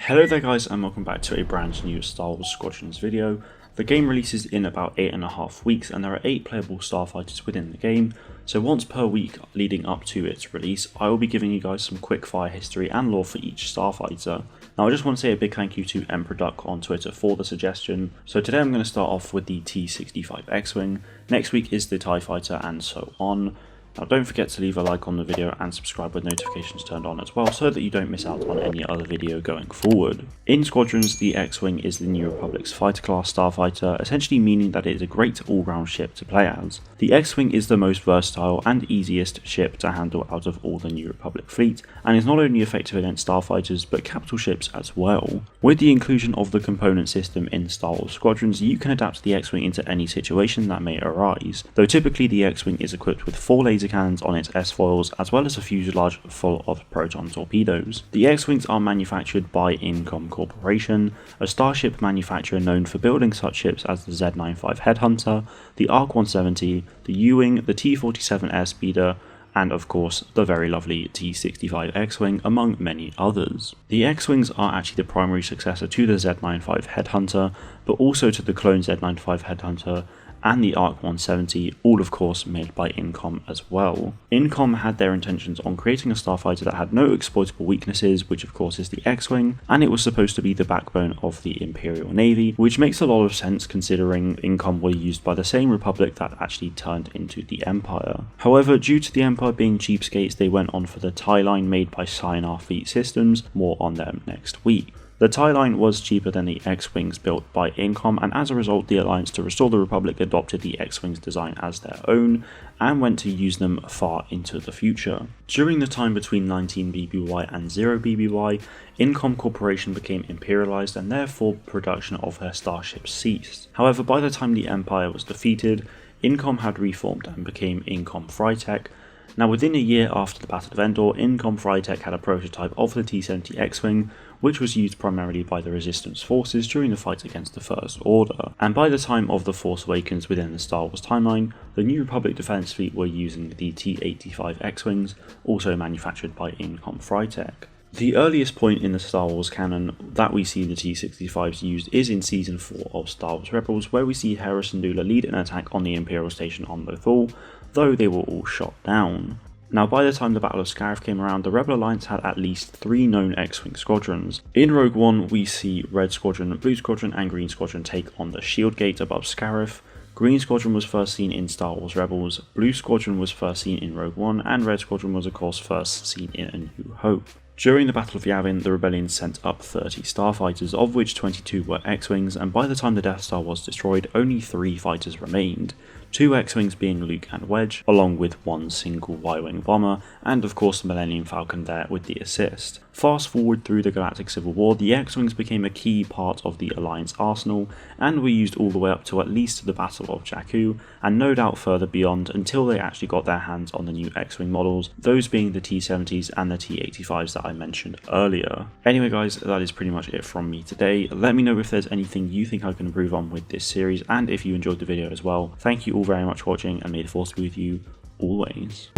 Hello there guys, and welcome back to a brand new Star Wars Squadrons video. The game releases in about 8.5 weeks and there are 8 playable starfighters within the game, so once per week leading up to its release I will be giving you guys some quick fire history and lore for each starfighter. Now I just want to say a big thank you to Emperor Duck on Twitter for the suggestion. So today I'm going to start off with the T-65B X-wing, next week is the TIE Fighter, and so on. Now don't forget to leave a like on the video and subscribe with notifications turned on as well so that you don't miss out on any other video going forward. In Squadrons, the X-wing is the New Republic's fighter class starfighter, essentially meaning that it is a great all-round ship to play as. The X-wing is the most versatile and easiest ship to handle out of all the New Republic fleet, and is not only effective against starfighters but capital ships as well. With the inclusion of the component system in Star Wars Squadrons, you can adapt the X-wing into any situation that may arise, though typically the X-wing is equipped with 4 laser cannons on its S-foils as well as a fuselage full of proton torpedoes. The X-wings are manufactured by Incom Corporation, a starship manufacturer known for building such ships as the Z-95 Headhunter, the ARC-170, the U-wing, the T-47 Airspeeder, and of course the very lovely T-65 X-wing, among many others. The X-wings are actually the primary successor to the Z-95 Headhunter, but also to the clone Z-95 Headhunter and the ARC-170, all of course made by Incom as well. Incom had their intentions on creating a starfighter that had no exploitable weaknesses, which of course is the X-wing, and it was supposed to be the backbone of the Imperial Navy, which makes a lot of sense considering Incom were used by the same Republic that actually turned into the Empire. However, due to the Empire being cheapskates, they went on for the TIE line made by Scinar Fleet Systems, more on them next week. The TIE line was cheaper than the X-wings built by Incom, and as a result the Alliance to restore the Republic adopted the X-wings design as their own and went to use them far into the future. During the time between 19 BBY and 0 BBY, Incom Corporation became imperialized and therefore production of her starships ceased. However, by the time the Empire was defeated, Incom had reformed and became Incom Frytech. Now within a year after the Battle of Endor, Incom Frytech had a prototype of the T-70 X-wing, which was used primarily by the Resistance forces during the fight against the First Order. And by the time of The Force Awakens within the Star Wars timeline, the New Republic Defense Fleet were using the T-85 X-wings, also manufactured by Incom Frytech. The earliest point in the Star Wars canon that we see the T-65s used is in Season 4 of Star Wars Rebels, where we see Hera Syndulla lead an attack on the Imperial station on Lothal, though they were all shot down. Now by the time the Battle of Scarif came around, the Rebel Alliance had at least 3 known X-wing squadrons. In Rogue One we see Red Squadron, Blue Squadron and Green Squadron take on the Shield Gate above Scarif. Green Squadron was first seen in Star Wars Rebels, Blue Squadron was first seen in Rogue One, and Red Squadron was of course first seen in A New Hope. During the Battle of Yavin, the Rebellion sent up 30 starfighters, of which 22 were X-wings, and by the time the Death Star was destroyed, only 3 fighters remained. 2 X-wings being Luke and Wedge, along with 1 single Y-wing bomber, and of course the Millennium Falcon there with the assist. Fast forward through the Galactic Civil War, the X-wings became a key part of the Alliance arsenal, and were used all the way up to at least the Battle of Jakku, and no doubt further beyond until they actually got their hands on the new X-wing models, those being the T-70s and the T-85s that I mentioned earlier. Anyway guys, that is pretty much it from me today. Let me know if there's anything you think I can improve on with this series, and if you enjoyed the video as well. Thank you all very much for watching, and may the Force be with you always.